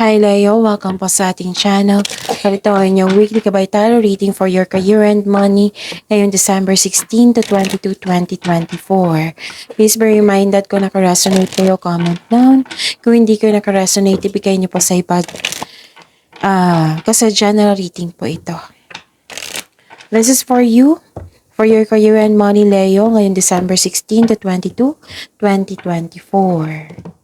Hi Leo, welcome po sa ating channel. Ito ay inyong weekly kabay tarot reading for your career and money ngayong December 16 to 22, 2024. Please be reminded kung naka-resonate kayo, comment down. Kung hindi kayo naka-resonate, ibigay niyo po sa iba. Kasi general reading po ito. This is for you, for your career and money Leo ngayong December 16 to 22, 2024.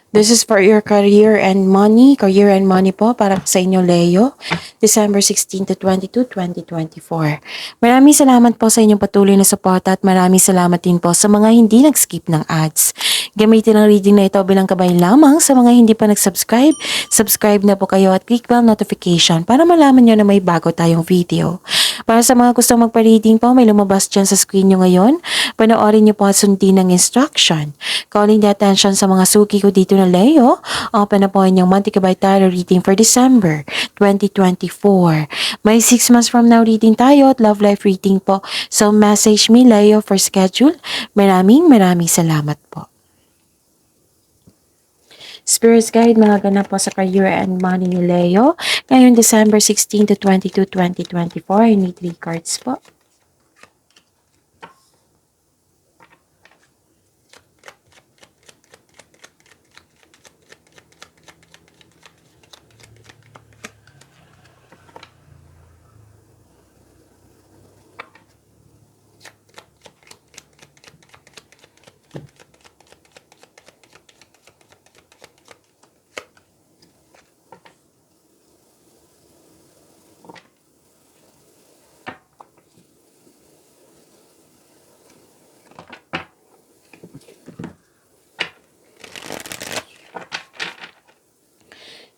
This is for your career and money. Career and money po para sa inyo, Leo. December 16 to 22, 2024. Maraming salamat po sa inyong patuloy na suporta at maraming salamat din po sa mga hindi nag-skip ng ads. Gamitin ang reading na ito bilang gabay lamang sa mga hindi pa nag-subscribe. Subscribe na po kayo at click bell notification para malaman nyo na may bago tayong video. Para sa mga gustong magpa-reading po, may lumabas dyan sa screen nyo ngayon. Panoorin nyo po at sundin ng instruction. Calling the attention sa mga suki ko dito na Leo. Open na po inyong monthly kabay tarot reading for December 2024. May 6 months from now reading tayo at love life reading po. So message me Leo for schedule. Maraming salamat po. Spirits Guide, mga ganap po sa career and money ni Leo. Ngayon, December 16 to 22, 2024. I need 3 cards po.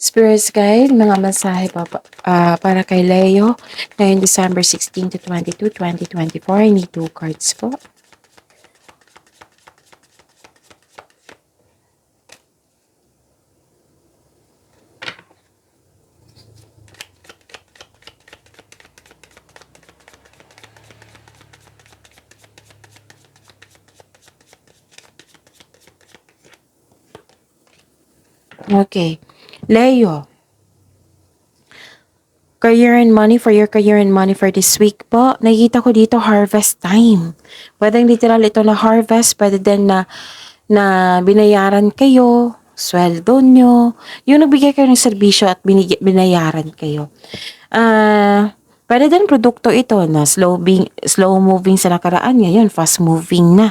Spirits Guide, mga mensahe para kay Leo ngayon December 16 to 22, 2024. I need 2 cards po. Okay. Leo. Career and money, for your career and money for this week po. Nakikita ko dito harvest time. Pwedeng literal ito na harvest. Pwede din na binayaran kayo, sweldo nyo. Yung nagbigay kayo ng serbisyo at binayaran kayo. Pwede din produkto ito na slow moving sa nakaraan. Ngayon, fast moving na.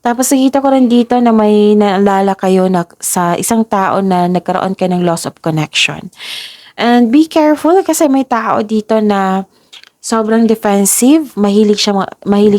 Tapos nakita ko rin dito na may naalala kayo na sa isang tao na nagkaroon kayo ng loss of connection. And be careful kasi may tao dito na sobrang defensive, mahilig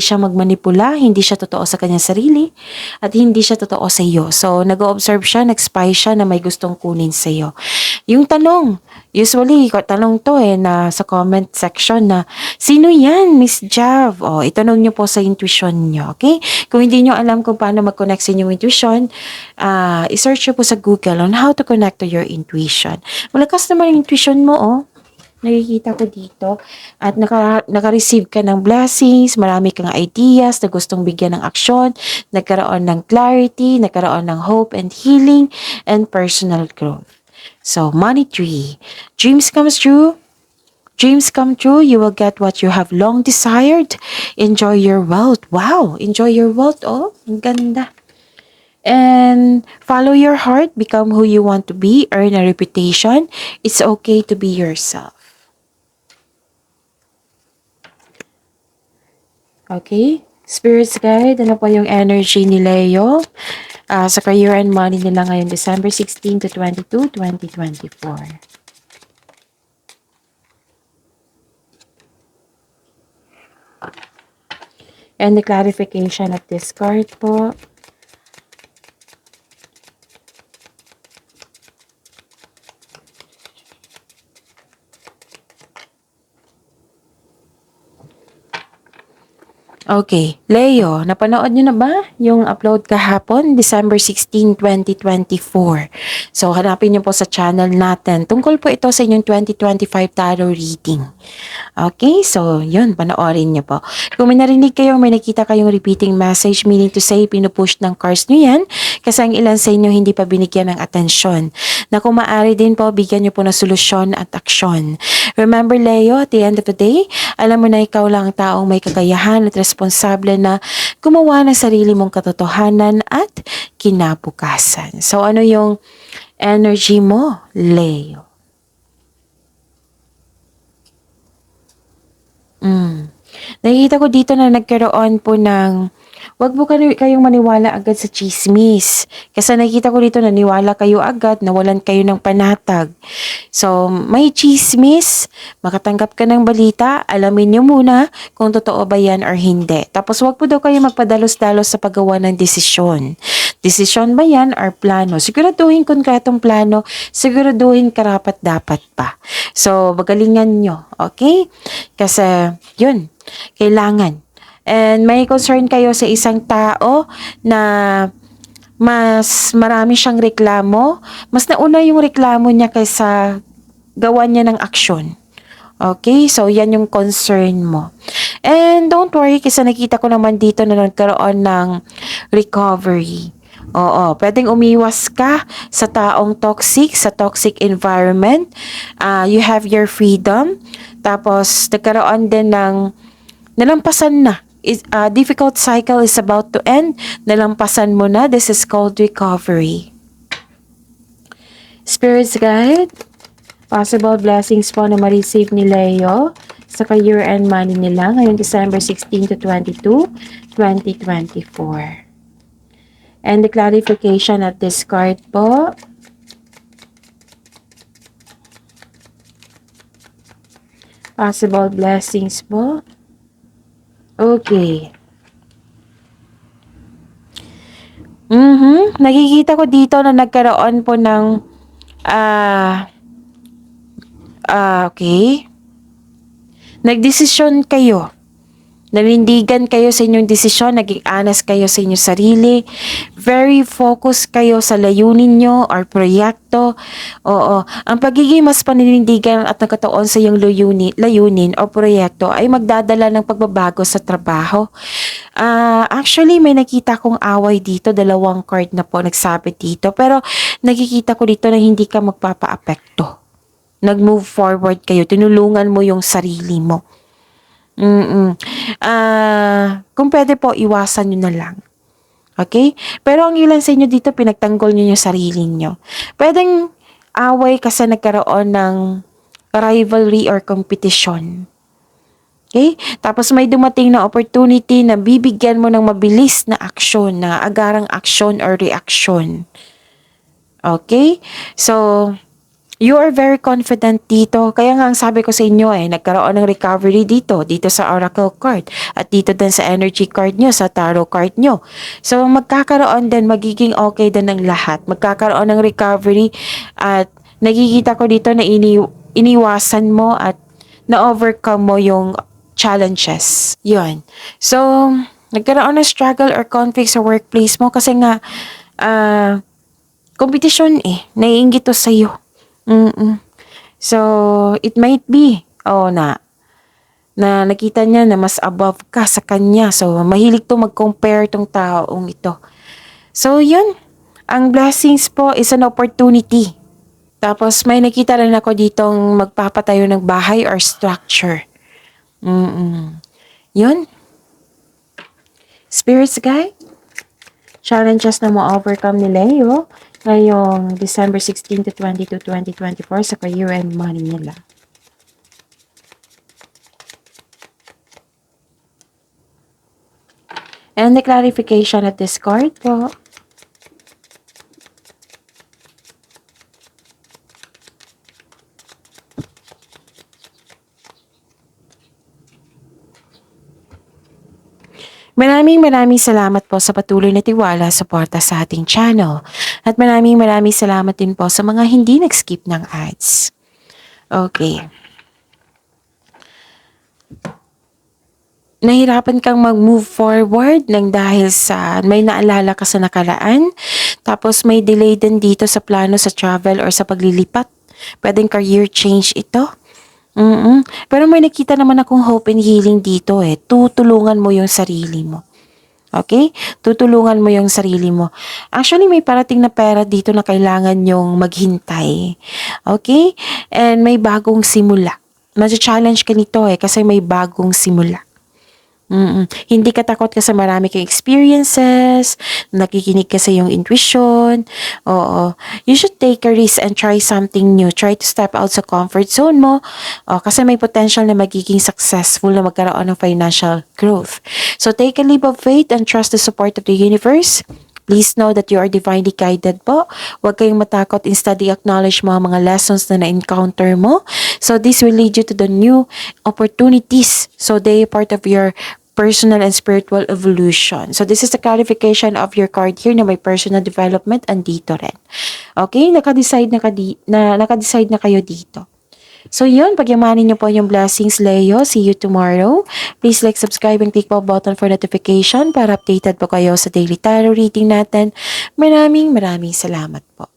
siya magmanipula, hindi siya totoo sa kanyang sarili at hindi siya totoo sa iyo. So nag-observe siya, nag-spy siya na may gustong kunin sa iyo. Yung tanong, usually tanong to na sa comment section na sino yan, Miss Jav? Itanong niyo po sa intuition niyo, okay? Kung hindi niyo alam kung paano mag-connect sa inyong intuition, i-search niyo po sa Google on how to connect to your intuition. Malakas naman yung intuition mo, nakikita ko dito. At naka-receive ka ng blessings, marami kang ideas na gustong bigyan ng aksyon, nagkaroon ng clarity, nagkaroon ng hope and healing, and personal growth. So, money tree. Dreams comes true. Dreams come true. You will get what you have long desired. Enjoy your wealth. Wow! Enjoy your wealth. Oh, ang ganda. And follow your heart. Become who you want to be. Earn a reputation. It's okay to be yourself. Okay? Spirits Guide, ano po yung energy ni Leo sa career and money nila ngayon December 16 to 22, 2024. And the clarification of this card po. Okay, Leo, napanood niyo na ba yung upload kahapon, December 16, 2024? So, hanapin niyo po sa channel natin. Tungkol po ito sa inyong 2025 tarot reading. Okay, so yun, panoorin niyo po. Kung may narinig kayo, may nakita kayong repeating message, meaning to say, pinupush ng cards niyo yan, kasi ang ilan sa inyo hindi pa binigyan ng atensyon. Na kung maaari din po, bigyan niyo po ng solusyon at aksyon. Remember, Leo, at the end of the day, alam mo na ikaw lang ang taong may kakayahan at responsable na gumawa ng sarili mong katotohanan at kinabukasan. So, ano yung energy mo, Leo? Nakikita ko dito na nagkaroon po ng, wag po kayong maniwala agad sa chismis. Kasi nakikita ko dito na niwala kayo agad, nawalan kayo ng panatag. So, may chismis, makatanggap ka ng balita, alamin nyo muna kung totoo ba yan or hindi. Tapos wag po daw kayo magpadalos-dalos sa paggawa ng desisyon. Desisyon ba yan or plano? Siguraduhin konkretong plano, siguraduhin karapat-dapat pa. So, magalingan nyo, okay? Kasi, yun, kailangan. And may concern kayo sa isang tao na mas marami siyang reklamo, mas nauna yung reklamo niya kaysa gawa niya ng aksyon. Okay? So, yan yung concern mo. And don't worry kasi nakita ko naman dito na nagkaroon ng recovery. Oo, pwedeng umiwas ka sa taong toxic, sa toxic environment. You have your freedom. Tapos, nagkaroon din ng nalampasan na. Difficult cycle is about to end. Nalampasan mo na. This is called recovery. Spirits guide, possible blessings po na ma-receive ni Leo sa year-end money nila ngayong December 16 to 22, 2024. And the clarification at this card po. Possible blessings po. Okay. Nakikita ko dito na nagkaroon po ng okay. Nagdesisyon kayo. Nanindigan kayo sa inyong desisyon, naging honest kayo sa inyong sarili, very focused kayo sa layunin nyo or proyekto. Oo, ang pagiging mas paninindigan at nakatuon sa iyong layunin o proyekto ay magdadala ng pagbabago sa trabaho. Actually, may nakita kong away dito, 2 card na po nagsabi dito, pero nakikita ko dito na hindi ka magpapa-apekto. Nag-move forward kayo, tinulungan mo yung sarili mo. Kung pwede po, iwasan nyo na lang. Okay? Pero ang ilan sa inyo dito, pinagtanggol nyo yung sarili nyo. Pwedeng away kasi nagkaroon ng rivalry or competition. Okay? Tapos may dumating na opportunity na bibigyan mo ng mabilis na aksyon, na agarang aksyon or reaction. Okay? So, you are very confident dito. Kaya nga ang sabi ko sa inyo nagkaroon ng recovery dito sa Oracle card. At dito din sa energy card nyo, sa tarot card nyo. So, magkakaroon din, magiging okay din ng lahat. Magkakaroon ng recovery at nakikita ko dito na iniwasan mo at na-overcome mo yung challenges. Yun. So, nagkaroon ng struggle or conflict sa workplace mo kasi nga, competition naiinggit to sa'yo. So, it might be, na nakita niya na mas above ka sa kanya. So, mahilig to mag-compare tong taong ito. So, yun. Ang blessings po is an opportunity. Tapos, may nakita rin ako ditong magpapatayo ng bahay or structure. Yun. Spirits guide. Challenges na ma-overcome ni Leo ngayong December 16 to 22, 2024 sa year-end money nila. And the clarification at this card po. Maraming salamat po sa patuloy na tiwala, suporta sa ating channel. At maraming salamat din po sa mga hindi nag-skip ng ads. Okay. nahirapan kang mag-move forward ng dahil sa may naalala ka sa nakaraan. Tapos may delay din dito sa plano sa travel or sa paglilipat. Pwedeng career change ito. Pero may nakita naman akong hope and healing dito eh. Tutulungan mo yung sarili mo. Okay? Tutulungan mo yung sarili mo. Actually, may parating na pera dito na kailangan yung maghintay. Okay? And may bagong simula. Nasa-challenge ka nito eh kasi may bagong simula. Hindi ka takot kasi marami kang experiences, nakikinig ka sa iyong intuition. Oo. You should take a risk and try something new. Try to step out sa comfort zone mo. Kasi may potential na magiging successful na magkaroon ng financial growth. So take a leap of faith and trust the support of the universe. Please know that you are divinely guided po. Huwag kayong matakot. Instead, i-acknowledge mo ang mga lessons na na-encounter mo. So this will lead you to the new opportunities. So they are part of your personal and spiritual evolution. So this is the clarification of your card here na may personal development andito rin. Okay? Nakadecide na kayo dito. So yun, pagyamanin niyo po yung blessings, Leo. See you tomorrow. Please like, subscribe, and click po button for notification para updated po kayo sa daily tarot reading natin. Maraming salamat po.